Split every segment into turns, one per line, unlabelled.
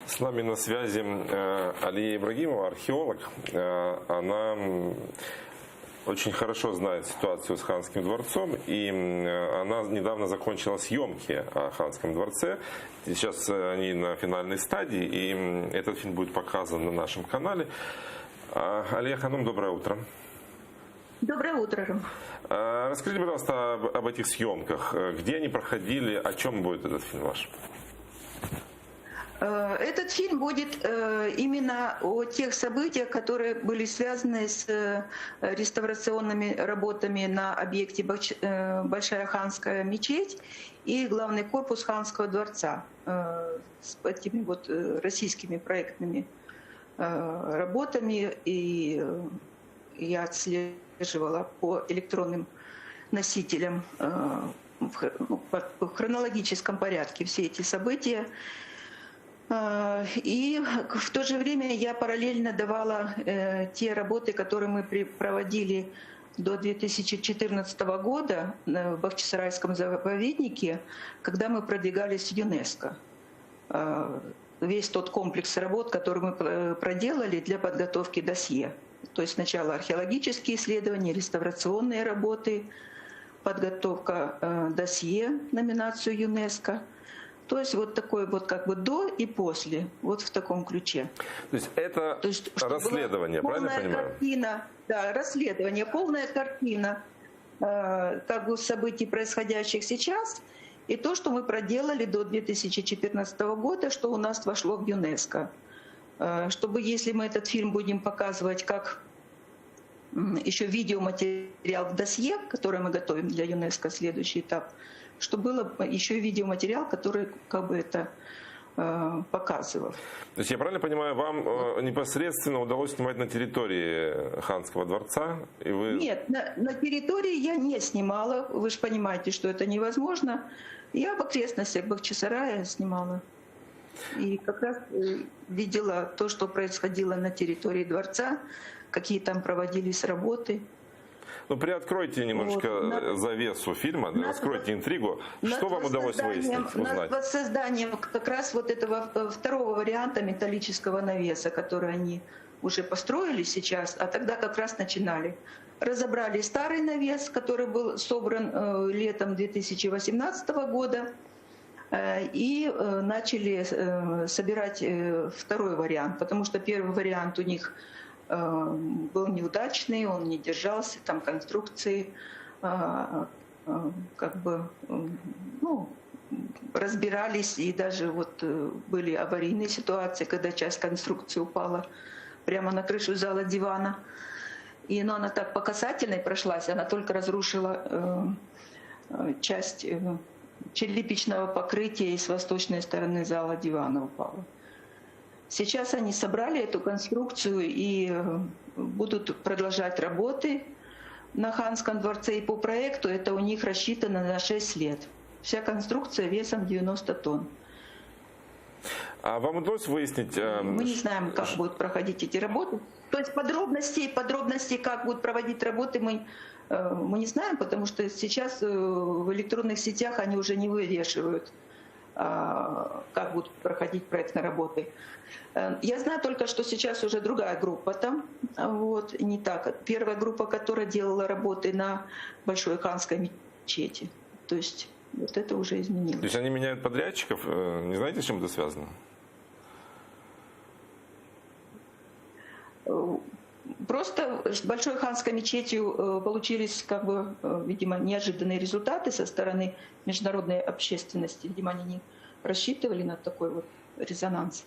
С нами на связи Алия Ибрагимова, археолог. Она очень хорошо знает ситуацию с Ханским дворцом, и она недавно закончила съемки о Ханском дворце. Сейчас они на финальной стадии, и этот фильм будет показан на нашем канале. Алия Ханум, доброе утро.
Доброе утро.
Расскажите, пожалуйста, об этих съемках. Где они проходили, о чем будет этот фильм ваш?
Этот фильм будет именно о тех событиях, которые были связаны с реставрационными работами на объекте Большая Ханская мечеть и главный корпус Ханского дворца с этими вот российскими проектными работами. И я отслеживала по электронным носителям в хронологическом порядке все эти события. И в то же время я параллельно давала те работы, которые мы проводили до 2014 года в Бахчисарайском заповеднике, когда мы продвигались в ЮНЕСКО. Весь тот комплекс работ, который мы проделали для подготовки досье. То есть сначала археологические исследования, реставрационные работы, подготовка досье, номинацию ЮНЕСКО. То есть вот такое вот как бы до и после, вот в таком ключе.
То есть это расследование, правильно я понимаю?
Картина, да, расследование, полная картина как бы событий, происходящих сейчас, и то, что мы проделали до 2014 года, что у нас вошло в ЮНЕСКО. Чтобы, если мы этот фильм будем показывать как еще видеоматериал в досье, который мы готовим для ЮНЕСКО, следующий этап, что было еще и видеоматериал, который как бы это показывал.
То есть я правильно понимаю, вам непосредственно удалось снимать на территории Ханского дворца? И вы...
Нет, на территории я не снимала. Вы же понимаете, что это невозможно. Я в окрестностях Бахчисарая снимала. И как раз видела то, что происходило на территории дворца, какие там проводились работы.
Ну, приоткройте немножечко вот, завесу фильма, раскройте интригу. Что вам удалось выяснить, узнать?
Над созданием как раз вот этого второго варианта металлического навеса, который они уже построили сейчас, а тогда как раз начинали. Разобрали старый навес, который был собран летом 2018 года, и начали собирать второй вариант, потому что первый вариант у них был неудачный, он не держался, там конструкции как бы разбирались, и даже вот были аварийные ситуации, когда часть конструкции упала прямо на крышу зала дивана. Но она так по касательной прошлась, она только разрушила часть черепичного покрытия, и с восточной стороны зала дивана упала. Сейчас они собрали эту конструкцию и будут продолжать работы на Ханском дворце. И по проекту это у них рассчитано на 6 лет. Вся конструкция весом 90 тонн.
А вам удалось выяснить...
Мы не знаем, как будут проходить эти работы. То есть подробностей, как будут проводить работы, мы не знаем, потому что сейчас в электронных сетях они уже не вывешивают, как будут проходить проектные работы. Я знаю только, что сейчас уже другая группа там, вот, не так. Первая группа, которая делала работы на Большой Ханской мечети. То есть вот это уже изменилось.
То есть они меняют подрядчиков? Не знаете, с чем это связано?
Просто с Большой Ханской мечетью получились, как бы, видимо, неожиданные результаты со стороны международной общественности. Видимо, они не рассчитывали на такой вот резонанс.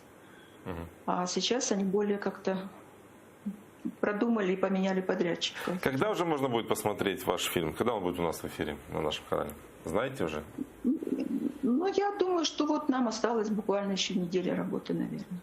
А сейчас они более как-то продумали и поменяли подрядчика.
Когда уже можно будет посмотреть ваш фильм? Когда он будет у нас в эфире на нашем канале? Знаете уже?
Ну, я думаю, что вот нам осталось буквально еще неделя работы, наверное.